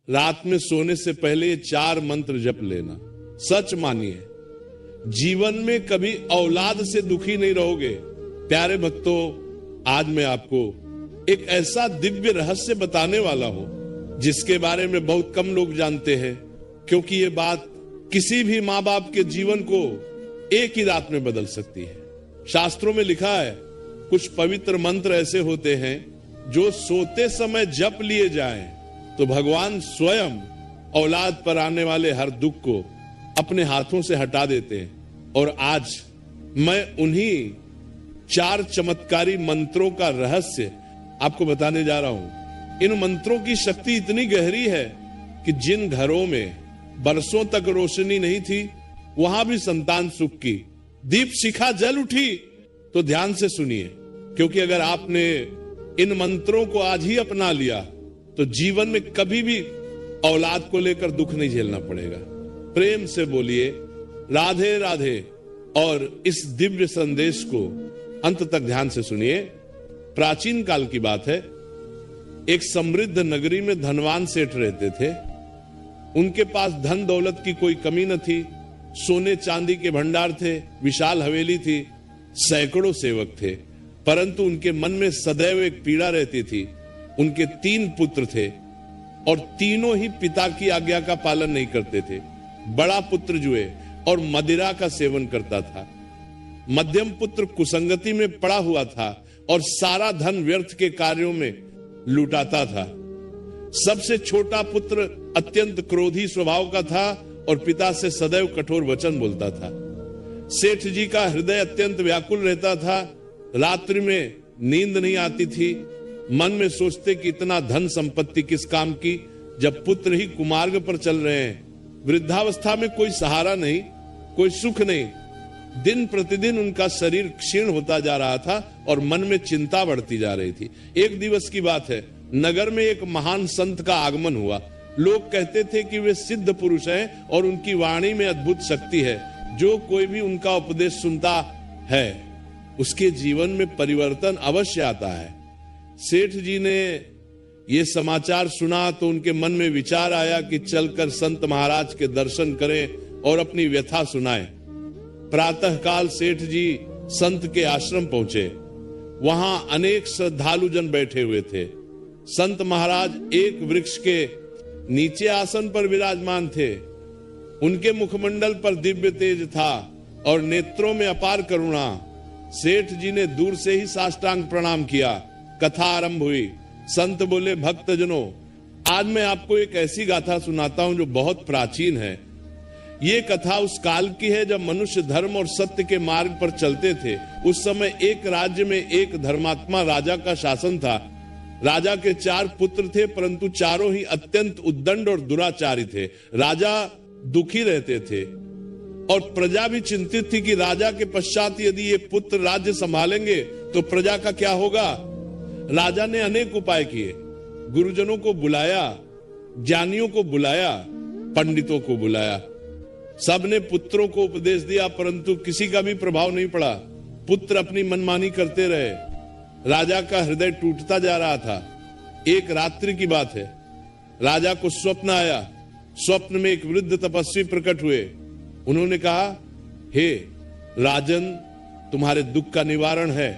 रात में सोने से पहले ये 4 मंत्र जप लेना। सच मानिए, जीवन में कभी औलाद से दुखी नहीं रहोगे। प्यारे भक्तों, आज मैं आपको एक ऐसा दिव्य रहस्य बताने वाला हूं जिसके बारे में बहुत कम लोग जानते हैं, क्योंकि ये बात किसी भी माँ बाप के जीवन को एक ही रात में बदल सकती है। शास्त्रों में लिखा है, कुछ पवित्र मंत्र ऐसे होते हैं जो सोते समय जप लिए जाएं तो भगवान स्वयं औलाद पर आने वाले हर दुख को अपने हाथों से हटा देते हैं। और आज मैं उन्हीं 4 चमत्कारी मंत्रों का रहस्य आपको बताने जा रहा हूं। इन मंत्रों की शक्ति इतनी गहरी है कि जिन घरों में बरसों तक रोशनी नहीं थी, वहां भी संतान सुख की दीप शिखा जल उठी। तो ध्यान से सुनिए, क्योंकि अगर आपने इन मंत्रों को आज ही अपना लिया तो जीवन में कभी भी औलाद को लेकर दुख नहीं झेलना पड़ेगा। प्रेम से बोलिए राधे राधे, और इस दिव्य संदेश को अंत तक ध्यान से सुनिए। प्राचीन काल की बात है, एक समृद्ध नगरी में धनवान सेठ रहते थे। उनके पास धन दौलत की कोई कमी न थी, सोने चांदी के भंडार थे, विशाल हवेली थी, सैकड़ों सेवक थे। परंतु उनके मन में सदैव एक पीड़ा रहती थी। उनके 3 पुत्र थे और तीनों ही पिता की आज्ञा का पालन नहीं करते थे। बड़ा पुत्र जुए और मदिरा का सेवन करता था। मध्यम पुत्र कुसंगति में पड़ा हुआ था और सारा धन व्यर्थ के कार्यों में लुटाता था। सबसे छोटा पुत्र अत्यंत क्रोधी स्वभाव का था और पिता से सदैव कठोर वचन बोलता था। सेठ जी का हृदय अत्यंत व्याकुल रहता था। रात्रि में नींद नहीं आती थी। मन में सोचते कि इतना धन संपत्ति किस काम की, जब पुत्र ही कुमार्ग पर चल रहे हैं। वृद्धावस्था में कोई सहारा नहीं, कोई सुख नहीं। दिन प्रतिदिन उनका शरीर क्षीण होता जा रहा था और मन में चिंता बढ़ती जा रही थी। एक दिवस की बात है, नगर में एक महान संत का आगमन हुआ। लोग कहते थे कि वे सिद्ध पुरुष हैं और उनकी वाणी में अद्भुत शक्ति है। जो कोई भी उनका उपदेश सुनता है उसके जीवन में परिवर्तन अवश्य आता है। सेठ जी ने यह समाचार सुना तो उनके मन में विचार आया कि चलकर संत महाराज के दर्शन करें और अपनी व्यथा सुनाएं। प्रातःकाल सेठ जी संत के आश्रम पहुंचे। वहां अनेक श्रद्धालु जन बैठे हुए थे। संत महाराज एक वृक्ष के नीचे आसन पर विराजमान थे। उनके मुखमंडल पर दिव्य तेज था और नेत्रों में अपार करुणा। सेठ जी ने दूर से ही साष्टांग प्रणाम किया। कथा आरंभ हुई। संत बोले, भक्तजनों, आज मैं आपको एक ऐसी गाथा सुनाता हूं जो बहुत प्राचीन है। ये कथा उस काल की है जब मनुष्य धर्म और सत्य के मार्ग पर चलते थे। उस समय एक राज्य में एक धर्मात्मा राजा का शासन था। राजा के 4 पुत्र थे, परंतु चारों ही अत्यंत उद्दंड और दुराचारी थे। राजा दुखी रहते थे और प्रजा भी चिंतित थी कि राजा के पश्चात यदि ये पुत्र राज्य संभालेंगे तो प्रजा का क्या होगा। राजा ने अनेक उपाय किए। गुरुजनों को बुलाया, ज्ञानियों को बुलाया, पंडितों को बुलाया। सबने पुत्रों को उपदेश दिया, परंतु किसी का भी प्रभाव नहीं पड़ा। पुत्र अपनी मनमानी करते रहे। राजा का हृदय टूटता जा रहा था। एक रात्रि की बात है, राजा को स्वप्न आया। स्वप्न में एक वृद्ध तपस्वी प्रकट हुए। उन्होंने कहा, हे राजन, तुम्हारे दुख का निवारण है,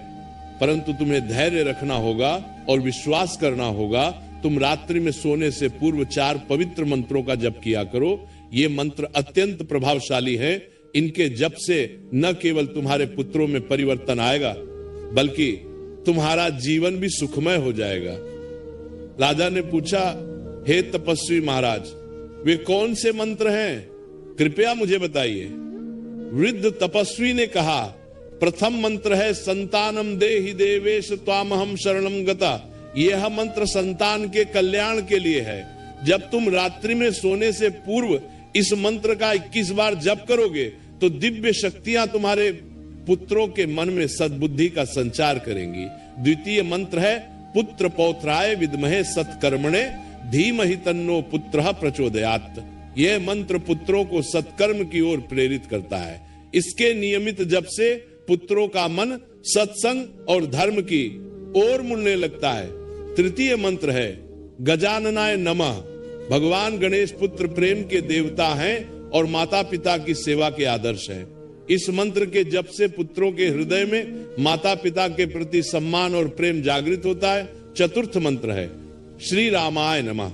परंतु तुम्हें धैर्य रखना होगा और विश्वास करना होगा। तुम रात्रि में सोने से पूर्व 4 पवित्र मंत्रों का जप किया करो। ये मंत्र अत्यंत प्रभावशाली हैं। इनके जप से न केवल तुम्हारे पुत्रों में परिवर्तन आएगा, बल्कि तुम्हारा जीवन भी सुखमय हो जाएगा। राजा ने पूछा, हे तपस्वी महाराज, वे कौन से मंत्र हैं? कृपया मुझे बताइए। वृद्ध तपस्वी ने कहा, प्रथम मंत्र है संतानम देहि देवेश त्वामहम शरणम गता। यह मंत्र संतान के कल्याण के लिए है। जब तुम रात्रि में सोने से पूर्व इस मंत्र का 21 बार जप करोगे तो दिव्य शक्तियां तुम्हारे पुत्रों के मन में सद्बुद्धि का संचार करेंगी। द्वितीय मंत्र है पुत्र पौत्राय विद्महे सत्कर्मणे धीमहि तन्नो पुत्रः प्रचोदयात्। यह मंत्र पुत्रों को सत्कर्म की ओर प्रेरित करता है। इसके नियमित जप से पुत्रों का मन सत्संग और धर्म की ओर मुड़ने लगता है। तृतीय मंत्र है गजाननाय नमः। भगवान गणेश पुत्र प्रेम के देवता हैं और माता पिता की सेवा के आदर्श हैं। इस मंत्र के जप से पुत्रों के हृदय में माता पिता के प्रति सम्मान और प्रेम जागृत होता है। चतुर्थ मंत्र है श्री रामाय नमः।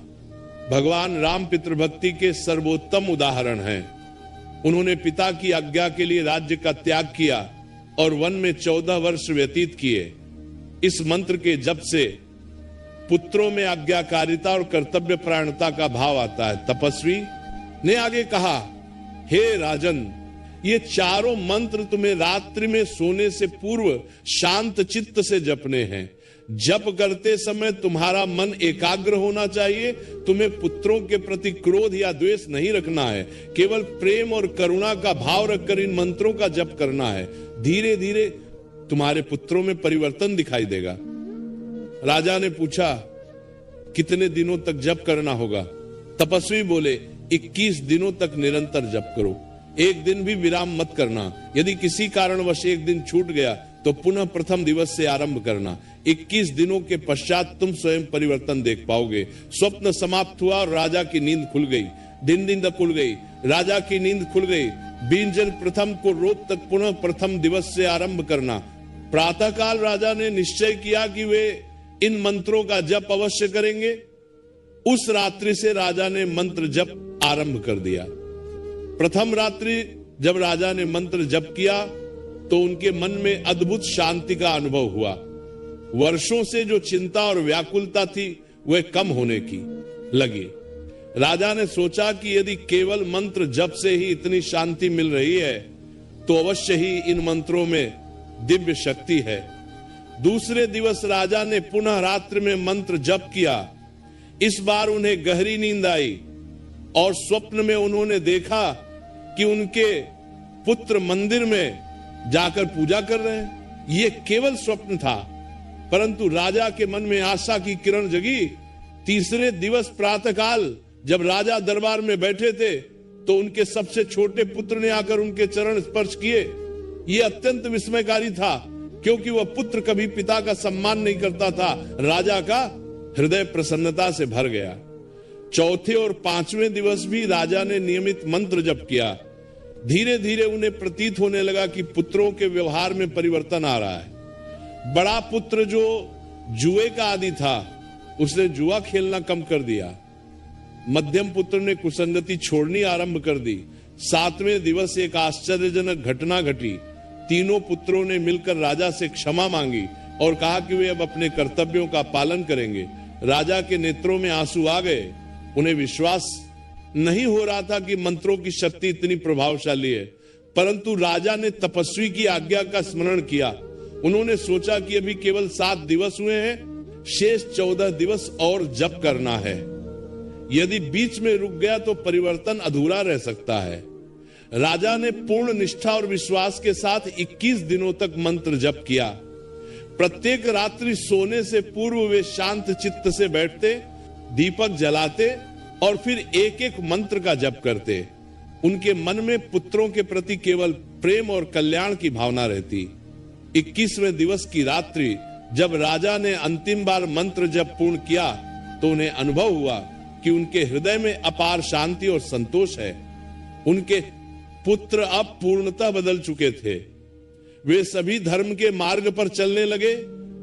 भगवान राम पितृभक्ति के सर्वोत्तम उदाहरण हैं। उन्होंने पिता की आज्ञा के लिए राज्य का त्याग किया और वन में 14 वर्ष व्यतीत किए। इस मंत्र के जप से पुत्रों में आज्ञाकारिता और कर्तव्य परायणता का भाव आता है। तपस्वी ने आगे कहा, हे राजन, ये चारों मंत्र तुम्हें रात्रि में सोने से पूर्व शांत चित्त से जपने हैं। जप करते समय तुम्हारा मन एकाग्र होना चाहिए। तुम्हें पुत्रों के प्रति क्रोध या द्वेष नहीं रखना है। केवल प्रेम और करुणा का भाव रखकर इन मंत्रों का जप करना है। धीरे धीरे तुम्हारे पुत्रों में परिवर्तन दिखाई देगा। राजा ने पूछा, कितने दिनों तक जप करना होगा? तपस्वी बोले, 21 दिनों तक निरंतर जप करो। एक दिन भी विराम मत करना। यदि किसी कारणवश एक दिन छूट गया तो पुनः प्रथम दिवस से आरंभ करना। 21 दिनों के पश्चात तुम स्वयं परिवर्तन देख पाओगे। स्वप्न समाप्त हुआ और राजा की नींद खुल गई। नींद खुल गई, राजा की नींद खुल गई। बींजन प्रथम को रोज तक पुनः प्रथम दिवस से आरंभ करना। प्रातःकाल राजा ने निश्चय किया कि वे इन मंत्रों का जप अवश्य करेंगे। उस रात्रि से राजा ने मंत्र जप आरंभ कर दिया। प्रथम रात्रि जब राजा ने मंत्र जप किया तो उनके मन में अद्भुत शांति का अनुभव हुआ। वर्षों से जो चिंता और व्याकुलता थी वह कम होने की लगी। राजा ने सोचा कि यदि केवल मंत्र जप से ही इतनी शांति मिल रही है तो अवश्य ही इन मंत्रों में दिव्य शक्ति है। दूसरे दिवस राजा ने पुनः रात्रि में मंत्र जप किया। इस बार उन्हें गहरी नींद आई और स्वप्न में उन्होंने देखा कि उनके पुत्र मंदिर में जाकर पूजा कर रहे हैं। यह केवल स्वप्न था, परंतु राजा के मन में आशा की किरण जगी। तीसरे दिवस प्रातःकाल जब राजा दरबार में बैठे थे तो उनके सबसे छोटे पुत्र ने आकर उनके चरण स्पर्श किए। यह अत्यंत विस्मयकारी था, क्योंकि वह पुत्र कभी पिता का सम्मान नहीं करता था। राजा का हृदय प्रसन्नता से भर गया। चौथे और पांचवें दिवस भी राजा ने नियमित मंत्र जप किया। धीरे धीरे उन्हें प्रतीत होने लगा कि पुत्रों के व्यवहार में परिवर्तन आ रहा है। बड़ा पुत्र जो जुए का आदी था, उसने जुआ खेलना कम कर दिया। मध्यम पुत्र ने कुसंगति छोड़नी आरंभ कर दी। 7वें दिवस एक आश्चर्यजनक घटना घटी। तीनों पुत्रों ने मिलकर राजा से क्षमा मांगी और कहा कि वे अब अपने कर्तव्यों का पालन करेंगे। राजा के नेत्रों में आंसू आ गए। उन्हें विश्वास नहीं हो रहा था कि मंत्रों की शक्ति इतनी प्रभावशाली है, परंतु राजा ने तपस्वी की आज्ञा का स्मरण किया। उन्होंने सोचा कि अभी केवल 7 दिवस हुए हैं, शेष 14 दिवस और जप करना है। यदि बीच में रुक गया तो परिवर्तन अधूरा रह सकता है। राजा ने पूर्ण निष्ठा और विश्वास के साथ 21 दिनों तक मंत्र जप किया। प्रत्येक रात्रि सोने से पूर्व वे शांत चित्त से बैठते, दीपक जलाते और फिर एक एक मंत्र का जप करते। उनके मन में पुत्रों के प्रति केवल प्रेम और कल्याण की भावना रहती। 21वें दिवस की रात्रि जब राजा ने अंतिम बार मंत्र जप पूर्ण किया तो उन्हें अनुभव हुआ कि उनके हृदय में अपार शांति और संतोष है। उनके पुत्र अब पूर्णतः बदल चुके थे। वे सभी धर्म के मार्ग पर चलने लगे,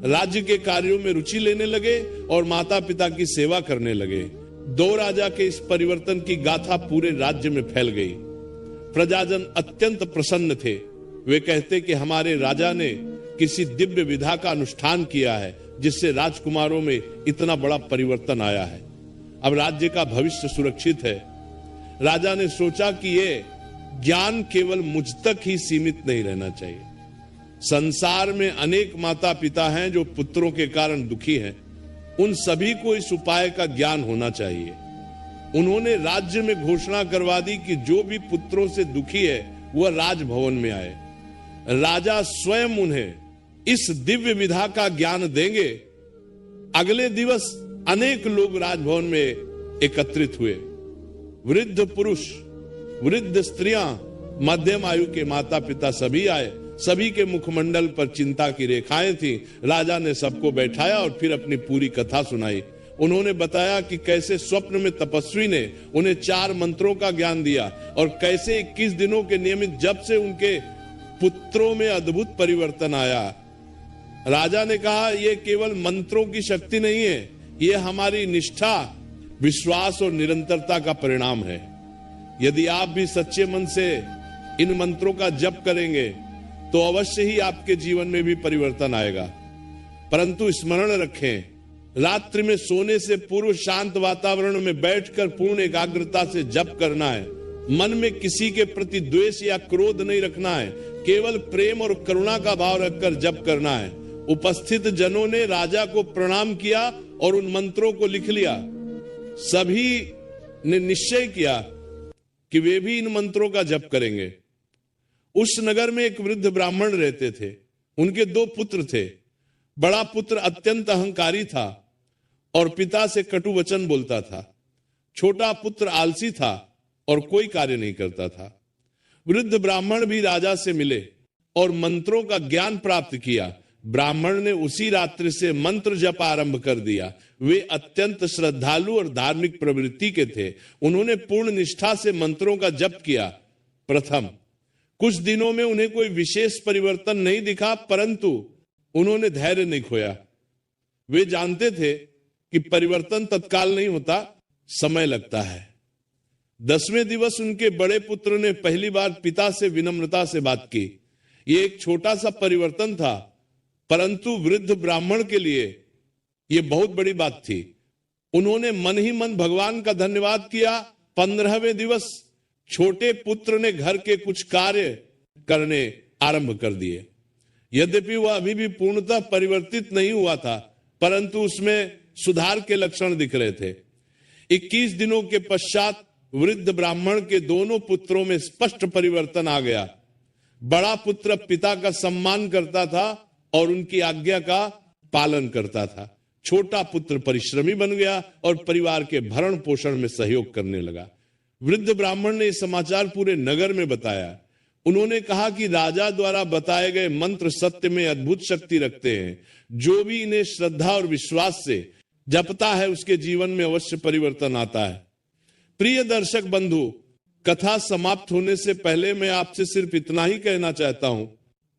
राज्य के कार्यों में रुचि लेने लगे और माता पिता की सेवा करने लगे। 2 राजा के इस परिवर्तन की गाथा पूरे राज्य में फैल गई। प्रजाजन अत्यंत प्रसन्न थे। वे कहते कि हमारे राजा ने किसी दिव्य विधा का अनुष्ठान किया है, जिससे राजकुमारों में इतना बड़ा परिवर्तन आया है। अब राज्य का भविष्य सुरक्षित है। राजा ने सोचा कि ये ज्ञान केवल मुझ तक ही सीमित नहीं रहना चाहिए। संसार में अनेक माता पिता हैं जो पुत्रों के कारण दुखी हैं। उन सभी को इस उपाय का ज्ञान होना चाहिए। उन्होंने राज्य में घोषणा करवा दी कि जो भी पुत्रों से दुखी है वह राजभवन में आए। राजा स्वयं उन्हें इस दिव्य विधा का ज्ञान देंगे। अगले दिवस अनेक लोग राजभवन में एकत्रित हुए। वृद्ध पुरुष, वृद्ध स्त्रियां, मध्यम आयु के माता पिता सभी आए। सभी के मुखमंडल पर चिंता की रेखाएं थी। राजा ने सबको बैठाया और फिर अपनी पूरी कथा सुनाई। उन्होंने बताया कि कैसे स्वप्न में तपस्वी ने उन्हें 4 मंत्रों का ज्ञान दिया और कैसे 21 दिनों के नियमित जप से उनके पुत्रों में अद्भुत परिवर्तन आया। राजा ने कहा, यह केवल मंत्रों की शक्ति नहीं है, यह हमारी निष्ठा, विश्वास और निरंतरता का परिणाम है। यदि आप भी सच्चे मन से इन मंत्रों का जप करेंगे तो अवश्य ही आपके जीवन में भी परिवर्तन आएगा। परंतु स्मरण रखें, रात्रि में सोने से पूर्व शांत वातावरण में बैठकर पूर्ण एकाग्रता से जप करना है। मन में किसी के प्रति द्वेष या क्रोध नहीं रखना है, केवल प्रेम और करुणा का भाव रखकर जप करना है। उपस्थित जनों ने राजा को प्रणाम किया और उन मंत्रों को लिख लिया। सभी ने निश्चय किया कि वे भी इन मंत्रों का जप करेंगे। उस नगर में एक वृद्ध ब्राह्मण रहते थे। उनके 2 पुत्र थे। बड़ा पुत्र अत्यंत अहंकारी था और पिता से कटु वचन बोलता था। छोटा पुत्र आलसी था और कोई कार्य नहीं करता था। वृद्ध ब्राह्मण भी राजा से मिले और मंत्रों का ज्ञान प्राप्त किया। ब्राह्मण ने उसी रात्रि से मंत्र जप आरंभ कर दिया। वे अत्यंत श्रद्धालु और धार्मिक प्रवृत्ति के थे। उन्होंने पूर्ण निष्ठा से मंत्रों का जप किया। प्रथम कुछ दिनों में उन्हें कोई विशेष परिवर्तन नहीं दिखा, परंतु उन्होंने धैर्य नहीं खोया। वे जानते थे कि परिवर्तन तत्काल नहीं होता, समय लगता है। 10वें दिवस उनके बड़े पुत्र ने पहली बार पिता से विनम्रता से बात की। यह एक छोटा सा परिवर्तन था, परंतु वृद्ध ब्राह्मण के लिए यह बहुत बड़ी बात थी। उन्होंने मन ही मन भगवान का धन्यवाद किया। 15वें दिवस छोटे पुत्र ने घर के कुछ कार्य करने आरंभ कर दिए। यद्यपि वह अभी भी पूर्णतः परिवर्तित नहीं हुआ था, परंतु उसमें सुधार के लक्षण दिख रहे थे। 21 दिनों के पश्चात वृद्ध ब्राह्मण के दोनों पुत्रों में स्पष्ट परिवर्तन आ गया। बड़ा पुत्र पिता का सम्मान करता था और उनकी आज्ञा का पालन करता था। छोटा पुत्र परिश्रमी बन गया और परिवार के भरण पोषण में सहयोग करने लगा। वृद्ध ब्राह्मण ने यह समाचार पूरे नगर में बताया। उन्होंने कहा कि राजा द्वारा बताए गए मंत्र सत्य में अद्भुत शक्ति रखते हैं। जो भी इन्हें श्रद्धा और विश्वास से जपता है उसके जीवन में अवश्य परिवर्तन आता है। प्रिय दर्शक बंधु, कथा समाप्त होने से पहले मैं आपसे सिर्फ इतना ही कहना चाहता हूं,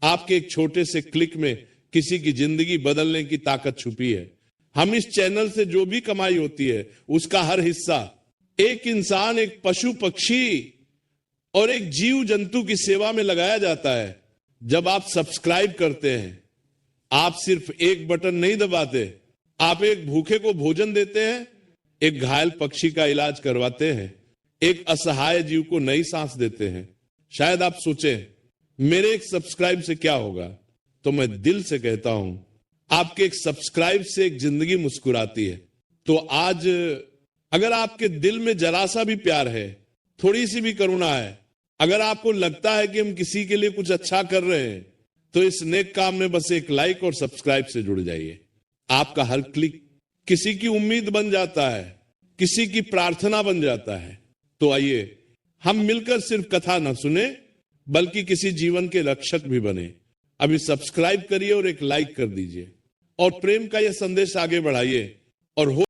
आपके एक छोटे से क्लिक में किसी की जिंदगी बदलने की ताकत छुपी है। हम इस चैनल से जो भी कमाई होती है उसका हर हिस्सा एक इंसान, एक पशु पक्षी और एक जीव जंतु की सेवा में लगाया जाता है। जब आप सब्सक्राइब करते हैं, आप सिर्फ एक बटन नहीं दबाते, आप एक भूखे को भोजन देते हैं, एक घायल पक्षी का इलाज करवाते हैं, एक असहाय जीव को नई सांस देते हैं। शायद आप सोचें मेरे एक सब्सक्राइब से क्या होगा, तो मैं दिल से कहता हूं आपके एक सब्सक्राइब से एक जिंदगी मुस्कुराती है। तो आज अगर आपके दिल में जरा सा भी प्यार है, थोड़ी सी भी करुणा है, अगर आपको लगता है कि हम किसी के लिए कुछ अच्छा कर रहे हैं, तो इस नेक काम में बस एक लाइक और सब्सक्राइब से जुड़ जाइए। आपका हर क्लिक किसी की उम्मीद बन जाता है, किसी की प्रार्थना बन जाता है। तो आइए हम मिलकर सिर्फ कथा न सुने बल्कि किसी जीवन के रक्षक भी बने। अभी सब्सक्राइब करिए और एक लाइक कर दीजिए और प्रेम का यह संदेश आगे बढ़ाइए और हो